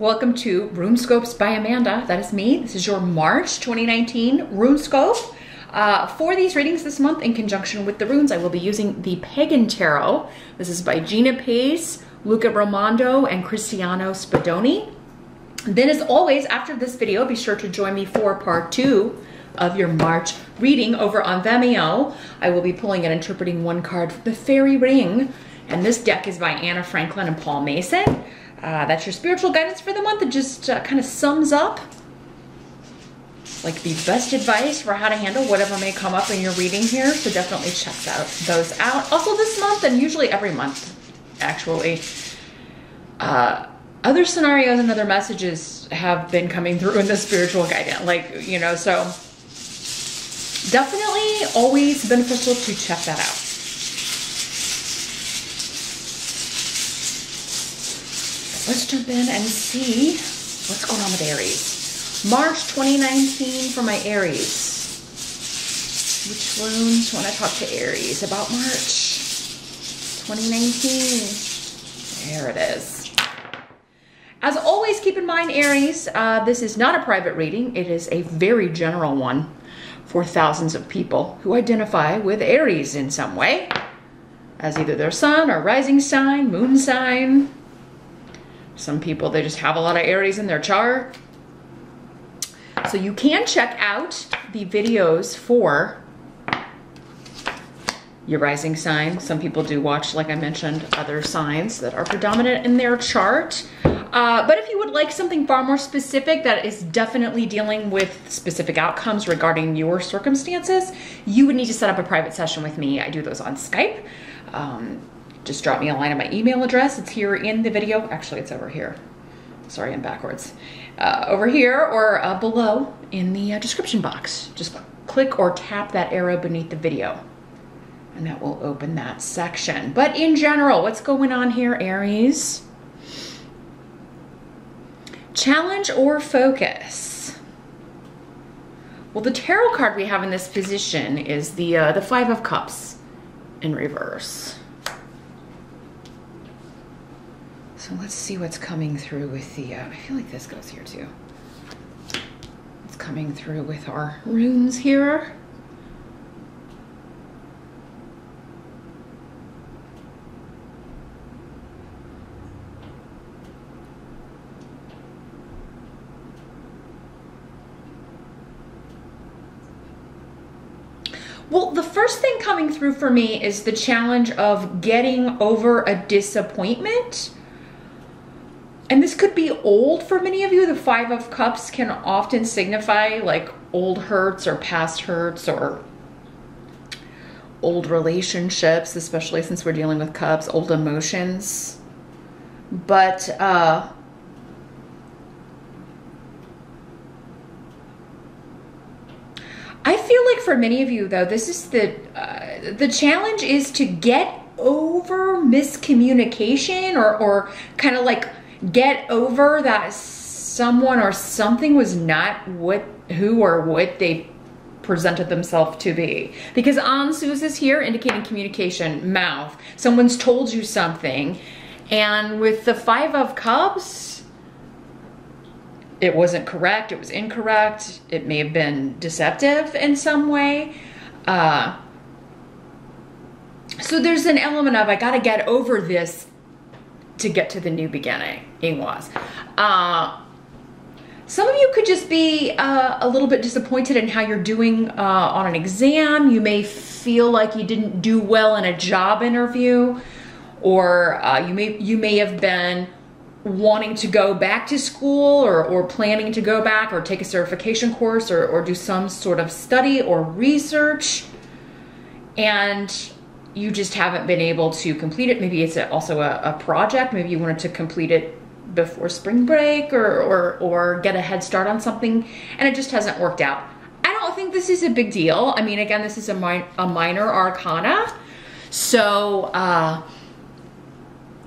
Welcome to RuneScopes by Amanda. That is me. This is your March 2019 RuneScope. For these readings this month, in conjunction with the runes, I will be using the Pagan Tarot. This is by Gina Pace, Luca Raimondo, and Cristiano Spadoni. Then, as always, after this video, be sure to join me for part 2 of your March reading over on Vimeo. I will be pulling and interpreting one card from the Fairy Ring, and this deck is by Anna Franklin and Paul Mason. That's your spiritual guidance for the month. It just kind of sums up like the best advice for how to handle whatever may come up in your reading here. So definitely check those out. Also this month, and usually every month, actually, other scenarios and other messages have been coming through in the spiritual guidance. Like, you know, so definitely always beneficial to check that out. Let's jump in and see what's going on with Aries. March 2019 for my Aries. Which runes want to talk to Aries about March 2019? There it is. As always, keep in mind, Aries, this is not a private reading. It is a very general one for thousands of people who identify with Aries in some way, as either their sun or rising sign, moon sign. Some people, they just have a lot of Aries in their chart. So you can check out the videos for your rising sign. Some people do watch, like I mentioned, other signs that are predominant in their chart. But if you would like something far more specific that is definitely dealing with specific outcomes regarding your circumstances, you would need to set up a private session with me. I do those on Skype. Just drop me a line on my email address. It's here in the video. Actually, it's over here. Sorry, I'm backwards. Over here or below in the description box. Just click or tap that arrow beneath the video, and that will open that section. But in general, what's going on here, Aries? Challenge or focus? Well, the tarot card we have in this position is the Five of Cups in reverse. So let's see what's coming through with the, I feel like this goes here too. What's coming through with our runes here. Well, the first thing coming through for me is the challenge of getting over a disappointment. And this could be old for many of you. The Five of Cups can often signify like old hurts or past hurts or old relationships, especially since we're dealing with cups, old emotions. But I feel like for many of you though, this is the challenge is to get over miscommunication or kind of like get over that someone or something was not who or what they presented themselves to be. Because Ansus is here indicating communication, mouth. Someone's told you something. And with the Five of Cups, it wasn't correct, it was incorrect, it may have been deceptive in some way. So there's an element of, I gotta get over this to get to the new beginning. Some of you could just be a little bit disappointed in how you're doing on an exam. You may feel like you didn't do well in a job interview, or you may have been wanting to go back to school or planning to go back or take a certification course or do some sort of study or research, and you just haven't been able to complete it. Maybe it's also a project. Maybe you wanted to complete it before spring break or get a head start on something, and it just hasn't worked out. I don't think this is a big deal. I mean, again, this is a minor arcana. So,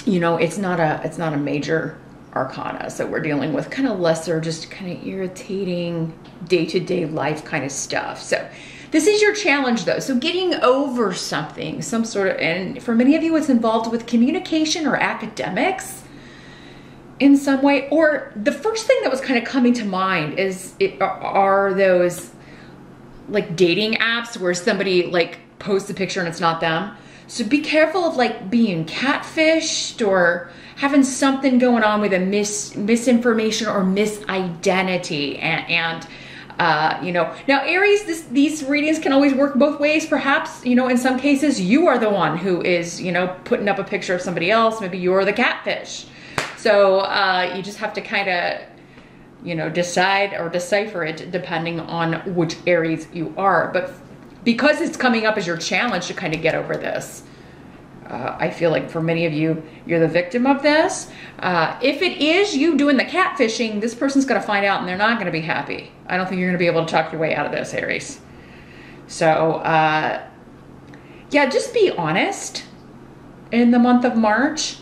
you know, it's not a major arcana. So we're dealing with kind of lesser, just kind of irritating day-to-day life kind of stuff. So this is your challenge though. So getting over something, some sort of, and for many of you, it's involved with communication or academics. in some way. Or the first thing that was kind of coming to mind are those like dating apps where somebody like posts a picture and it's not them. So be careful of like being catfished or having something going on with a misinformation or misidentity. And you know, now Aries, these readings can always work both ways. Perhaps, you know, in some cases you are the one who is, you know, putting up a picture of somebody else. Maybe you're the catfish. So you just have to kind of, you know, decide or decipher it depending on which Aries you are. But because it's coming up as your challenge to kind of get over this, I feel like for many of you, you're the victim of this. If it is you doing the catfishing, this person's going to find out and they're not going to be happy. I don't think you're going to be able to talk your way out of this, Aries. So, yeah, just be honest in the month of March.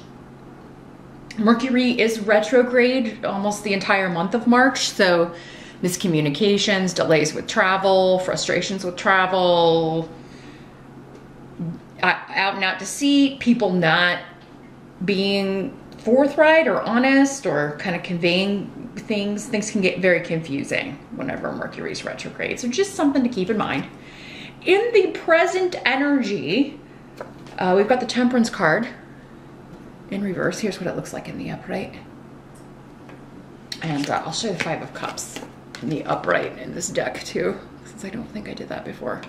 Mercury is retrograde almost the entire month of March. So miscommunications, delays with travel, frustrations with travel, out and out to sea, people not being forthright or honest or kind of conveying things. Things can get very confusing whenever Mercury's retrograde. So just something to keep in mind. In the present energy, we've got the Temperance card in reverse. Here's what it looks like in the upright. And I'll show you the Five of Cups in the upright in this deck too, since I don't think I did that before.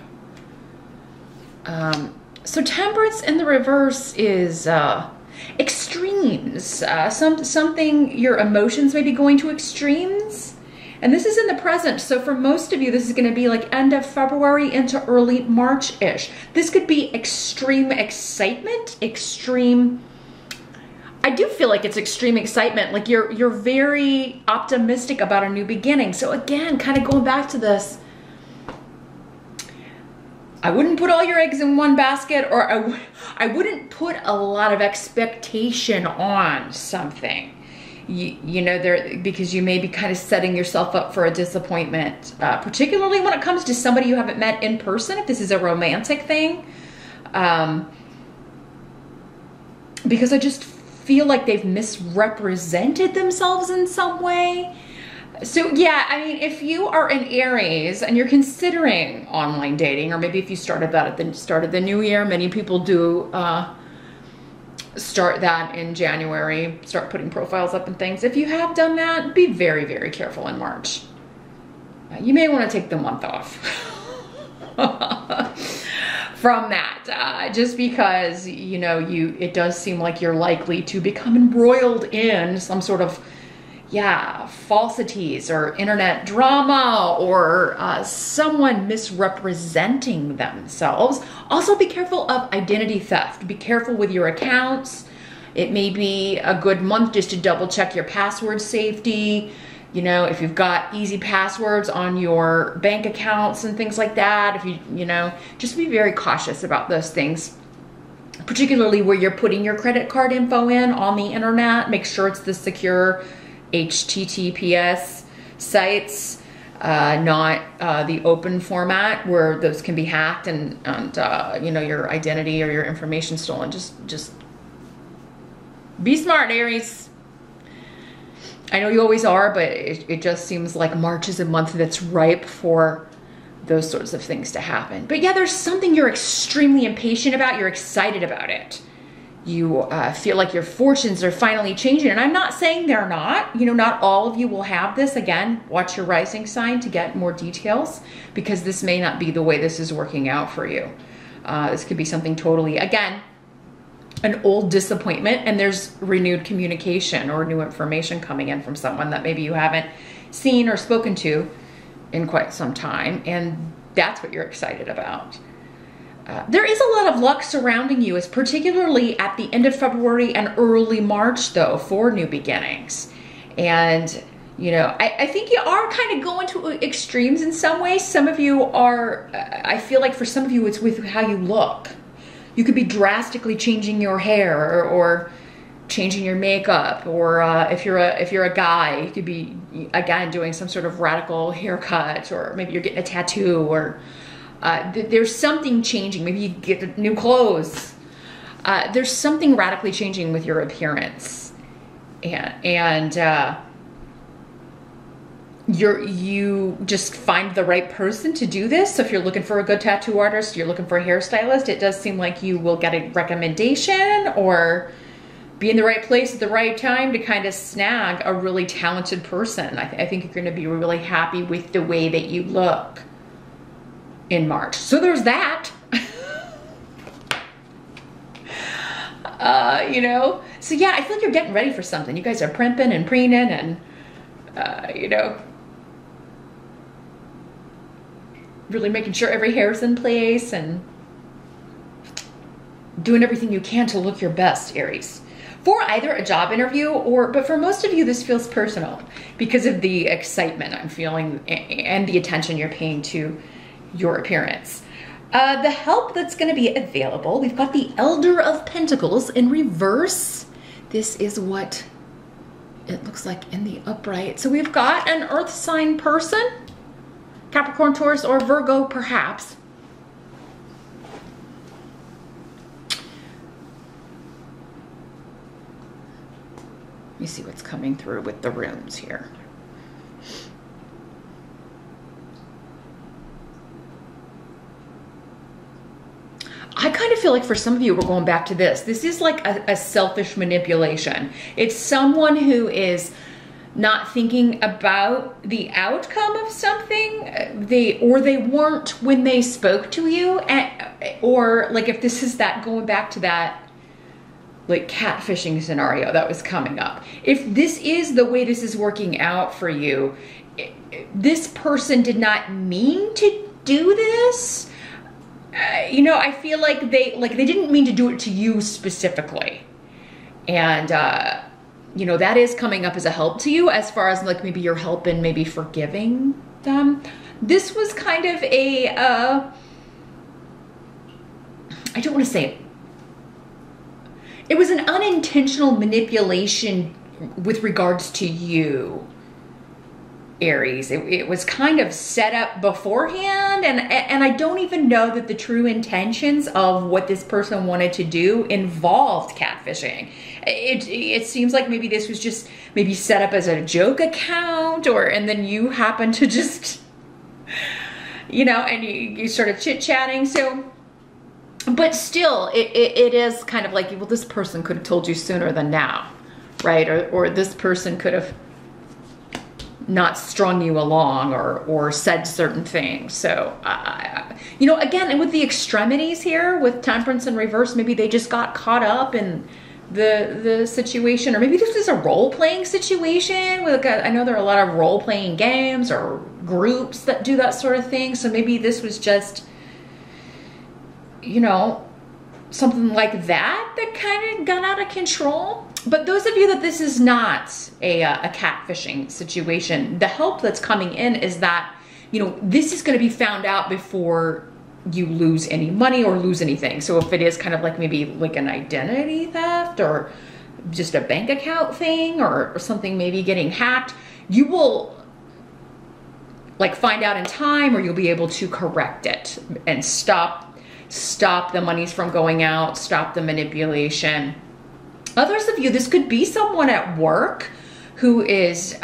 So Temperance in the reverse is extremes. Something, your emotions may be going to extremes. And this is in the present. So for most of you, this is going to be like end of February into early March-ish. This could be extreme excitement, I do feel like it's extreme excitement. Like you're very optimistic about a new beginning. So again, kind of going back to this, I wouldn't put all your eggs in one basket, or I wouldn't put a lot of expectation on something. You know, because you may be kind of setting yourself up for a disappointment, particularly when it comes to somebody you haven't met in person, if this is a romantic thing. Because I just feel like they've misrepresented themselves in some way. So yeah, I mean, if you are an Aries and you're considering online dating, or maybe if you started that at the start of the new year, many people do start that in January, start putting profiles up and things. If you have done that, be very, very careful in March. You may want to take the month off from that, just because, you know, it does seem like you're likely to become embroiled in some sort of, yeah, falsities or internet drama, or someone misrepresenting themselves. Also be careful of identity theft. Be careful with your accounts. It may be a good month just to double check your password safety. You know, if you've got easy passwords on your bank accounts and things like that, if you know, just be very cautious about those things, particularly where you're putting your credit card info in on the internet. Make sure it's the secure HTTPS sites, not the open format where those can be hacked and you know, your identity or your information stolen. Just be smart, Aries. I know you always are, but it just seems like March is a month that's ripe for those sorts of things to happen. But yeah, there's something you're extremely impatient about. You're excited about it. You feel like your fortunes are finally changing. And I'm not saying they're not. You know, not all of you will have this. Again, watch your rising sign to get more details, because this may not be the way this is working out for you. This could be something totally, again, an old disappointment, and there's renewed communication or new information coming in from someone that maybe you haven't seen or spoken to in quite some time. And that's what you're excited about. There is a lot of luck surrounding you, is particularly at the end of February and early March, though, for new beginnings. And, you know, I think you are kind of going to extremes in some ways. Some of you are, I feel like for some of you, it's with how you look. You could be drastically changing your hair, or changing your makeup, or if you're a guy, you could be, again, doing some sort of radical haircut, or maybe you're getting a tattoo, or there's something changing. Maybe you get new clothes. There's something radically changing with your appearance. and you just find the right person to do this. So if you're looking for a good tattoo artist, you're looking for a hairstylist, it does seem like you will get a recommendation or be in the right place at the right time to kind of snag a really talented person. I think you're going to be really happy with the way that you look in March. So there's that. You know, so yeah, I feel like you're getting ready for something. You guys are primping and preening and, you know, really making sure every hair's in place and doing everything you can to look your best, Aries. For either a job interview but for most of you, this feels personal because of the excitement I'm feeling and the attention you're paying to your appearance. The help that's going to be available, we've got the Elder of Pentacles in reverse. This is what it looks like in the upright. So we've got an earth sign person, Capricorn, Taurus, or Virgo perhaps. Let me see what's coming through with the runes here. I kind of feel like for some of you, we're going back to this. This is like a selfish manipulation. It's someone who is not thinking about the outcome of something. They weren't when they spoke to you, or like if this is that going back to that like catfishing scenario that was coming up. If this is the way this is working out for you, this person did not mean to do this. You know, I feel like they didn't mean to do it to you specifically. And, you know, that is coming up as a help to you as far as like maybe your help in maybe forgiving them. This was kind of a, I don't want to say it. It was an unintentional manipulation with regards to you, Aries. It was kind of set up beforehand, and I don't even know that the true intentions of what this person wanted to do involved catfishing. It seems like maybe this was just maybe set up as a joke account, and then you happen to just, you know, and you started chit-chatting. So, but still, it is kind of like, well, this person could have told you sooner than now, right? Or this person could have not strung you along or said certain things. So, you know, again, and with the extremities here, with Temperance in reverse, maybe they just got caught up in the situation, or maybe this is a role-playing situation. I know there are a lot of role-playing games or groups that do that sort of thing. So maybe this was just, you know, something like that kind of got out of control. But those of you that this is not a catfishing situation, the help that's coming in is that, you know, this is going to be found out before you lose any money or lose anything. So if it is kind of like maybe like an identity theft or just a bank account thing or something maybe getting hacked, you will like find out in time, or you'll be able to correct it and stop the monies from going out, stop the manipulation. Others of you, this could be someone at work who is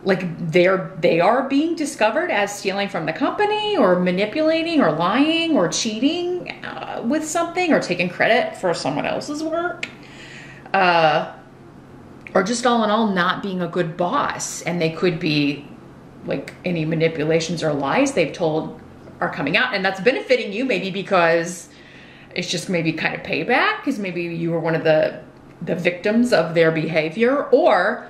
like they are being discovered as stealing from the company or manipulating or lying or cheating with something, or taking credit for someone else's work, or just all in all not being a good boss. And they could be like any manipulations or lies they've told are coming out, and that's benefiting you maybe because it's just maybe kind of payback, because maybe you were one of the victims of their behavior, or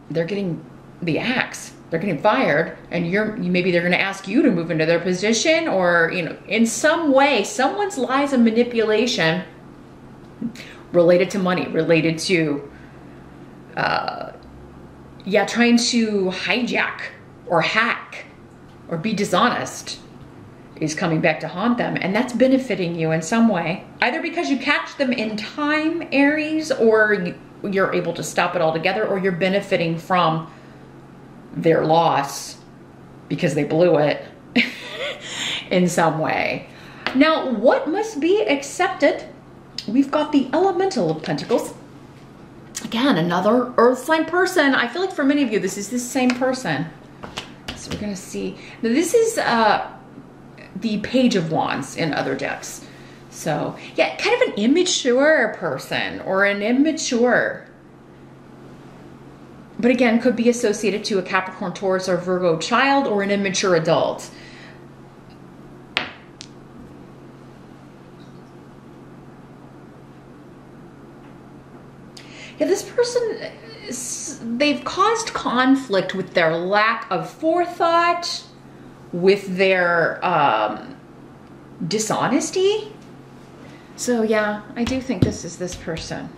they're getting the axe, they're getting fired, and maybe they're going to ask you to move into their position, or, you know, in some way, someone's lies and manipulation related to money, related to, yeah, trying to hijack or hack or be dishonest is coming back to haunt them, and that's benefiting you in some way, either because you catch them in time, Aries, or you're able to stop it altogether, or you're benefiting from their loss because they blew it in some way. Now, what must be accepted? We've got the Elemental of Pentacles. again, another earth sign person. I feel like for many of you, this is the same person. So we're gonna see. Now this is the Page of Wands in other decks. So yeah, kind of an immature person or an immature, but again, could be associated to a Capricorn, Taurus, or Virgo child, or an immature adult. Yeah, this person, they've caused conflict with their lack of forethought, with their dishonesty. So yeah, I do think this is this person.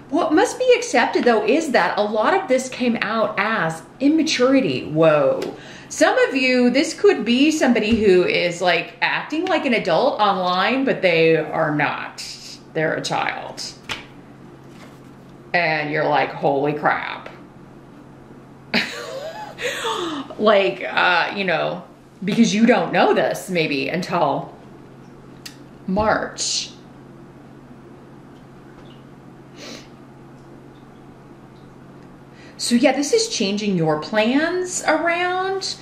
What must be accepted though is that a lot of this came out as immaturity. Whoa. Some of you, this could be somebody who is like acting like an adult online, but they are not. They're a child. And you're like, holy crap. Like, you know, because you don't know this maybe until March. So yeah, this is changing your plans around.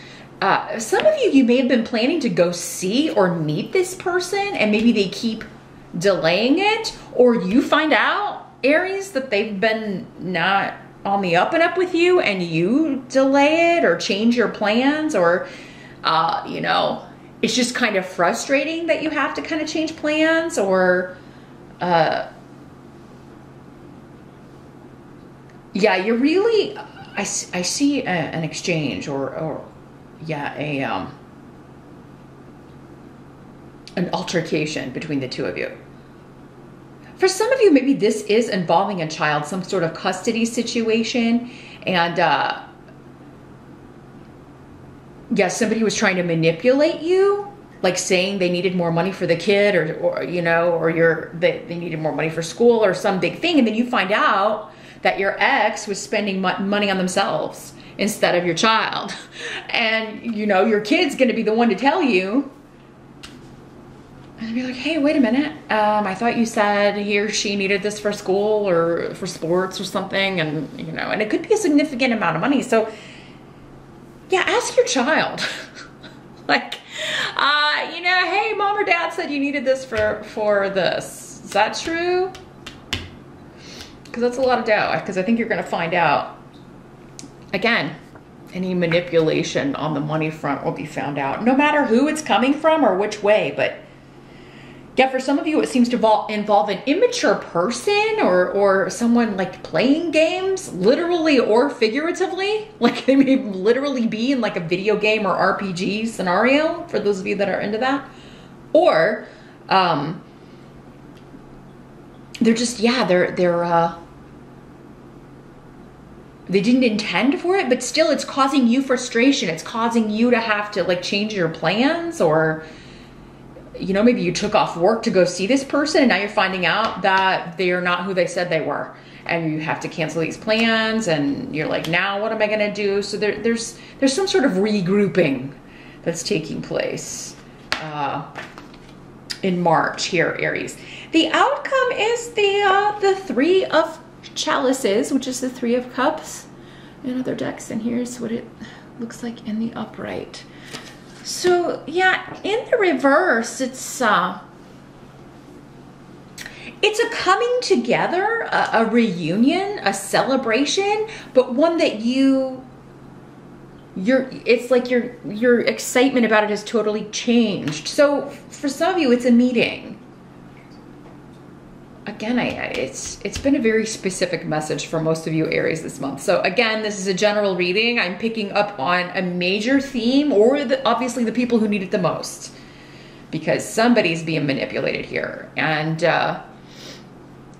Some of you may have been planning to go see or meet this person, and maybe they keep delaying it, or you find out, Aries, that they've been not on the up and up with you, and you delay it or change your plans, or you know, it's just kind of frustrating that you have to kind of change plans, or yeah, you're really, I see an exchange or yeah, an altercation between the two of you. For some of you, maybe this is involving a child, some sort of custody situation, and yeah, somebody was trying to manipulate you, like saying they needed more money for the kid, or you know, or they needed more money for school or some big thing, and then you find out that your ex was spending money on themselves instead of your child. And, you know, your kid's gonna be the one to tell you. And be like, hey, wait a minute. I thought you said he or she needed this for school or for sports or something. And, you know, and it could be a significant amount of money. So, yeah, ask your child. Like, you know, hey, mom or dad said you needed this for this. Is that true? Because that's a lot of doubt, because I think you're going to find out, again, any manipulation on the money front will be found out, no matter who it's coming from or which way. But yeah, for some of you, it seems to involve an immature person or someone like playing games, literally or figuratively. Like they may literally be in like a video game or RPG scenario, for those of you that are into that. Or they're just, yeah, they didn't intend for it, but still it's causing you frustration. It's causing you to have to like change your plans, or, you know, maybe you took off work to go see this person and now you're finding out that they are not who they said they were. And you have to cancel these plans, and you're like, now what am I gonna do? So there's some sort of regrouping that's taking place in March here, Aries. The outcome is the Three of Chalices, which is the Three of Cups in other decks, and here's what it looks like in the upright. So yeah, in the reverse, it's a coming together, a reunion, a celebration, but one that it's like your excitement about it has totally changed. So for some of you, it's a meeting. Again, it's been a very specific message for most of you Aries this month. So again, this is a general reading. I'm picking up on a major theme, or obviously the people who need it the most, because somebody's being manipulated here, and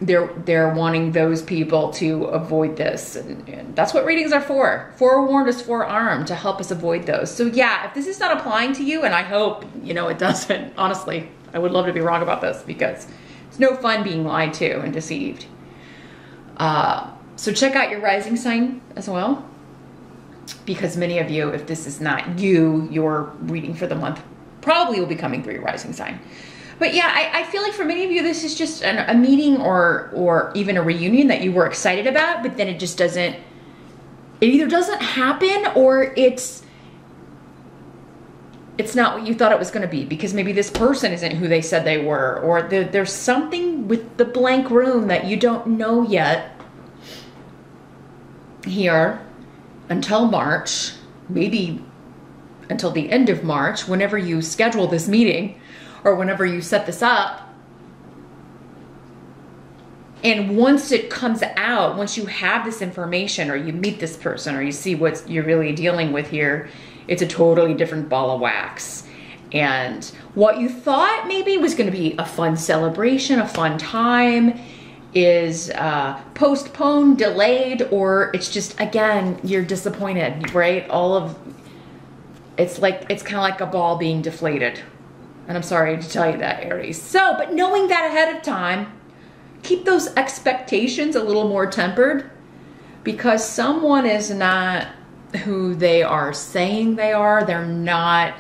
they're wanting those people to avoid this, and that's what readings are for. Forewarned is forearmed, to help us avoid those. So yeah, if this is not applying to you, and I hope, you know, it doesn't, honestly, I would love to be wrong about this, because it's no fun being lied to and deceived. So check out your rising sign as well, because many of you, if this is not you, your reading for the month probably will be coming through your rising sign. But yeah, I feel like for many of you, this is just a meeting or even a reunion that you were excited about, but then it just doesn't, it either doesn't happen or it's not what you thought it was going to be, because maybe this person isn't who they said they were, or there's something with the blank room that you don't know yet here until March, maybe until the end of March, whenever you schedule this meeting or whenever you set this up. And once it comes out, once you have this information or you meet this person or you see what you're really dealing with here, it's a totally different ball of wax. And what you thought maybe was going to be a fun celebration, a fun time, is postponed, delayed, or it's just, again, you're disappointed, right? It's kind of like a ball being deflated. And I'm sorry to tell you that, Aries. So, but knowing that ahead of time, keep those expectations a little more tempered, because someone is not who they are saying they are. They're not,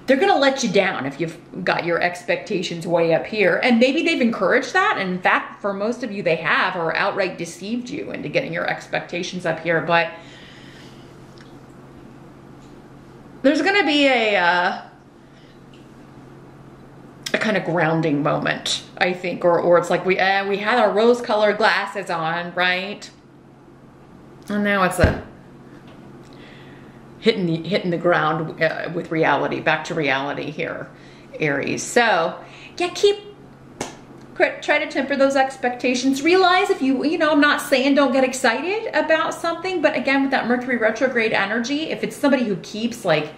they're gonna let you down if you've got your expectations way up here. And maybe they've encouraged that. And in fact, for most of you, they have, or outright deceived you into getting your expectations up here. But there's gonna be a kind of grounding moment, I think, or it's like we had our rose-colored glasses on, right? And now it's hitting the ground with reality, back to reality here, Aries. So yeah, try to temper those expectations. Realize if you know, I'm not saying don't get excited about something, but again, with that Mercury retrograde energy, if it's somebody who keeps like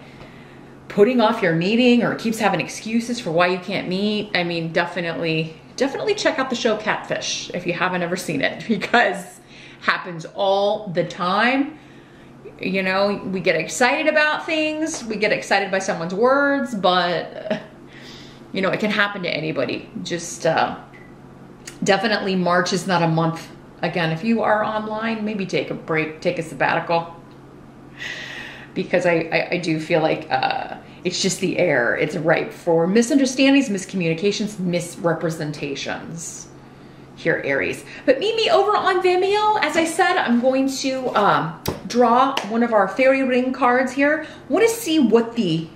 putting off your meeting or keeps having excuses for why you can't meet, I mean, definitely check out the show CATFISH if you haven't ever seen it, because happens all the time. You know, we get excited about things, we get excited by someone's words, but you know, it can happen to anybody. Just definitely March is not a month. Again, if you are online, maybe take a break, take a sabbatical, because I do feel like it's just the air. It's ripe for misunderstandings, miscommunications, misrepresentations here, Aries. But meet me over on Vimeo. As I said, I'm going to draw one of our fairy ring cards here. Want to see what the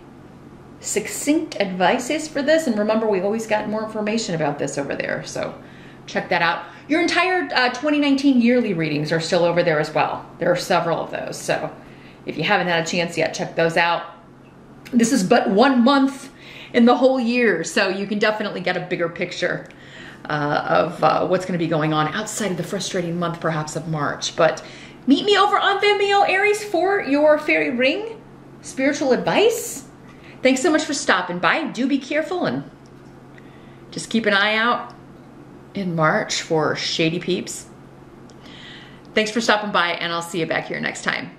succinct advice is for this. And remember, we always got more information about this over there, so check that out. Your entire 2019 yearly readings are still over there as well. There are several of those, so if you haven't had a chance yet, check those out. This is but 1 month in the whole year, so you can definitely get a bigger picture of what's going to be going on outside of the frustrating month, perhaps, of March. But meet me over on Vimeo, Aries, for your fairy ring spiritual advice. Thanks so much for stopping by. Do be careful and just keep an eye out in March for shady peeps. Thanks for stopping by, and I'll see you back here next time.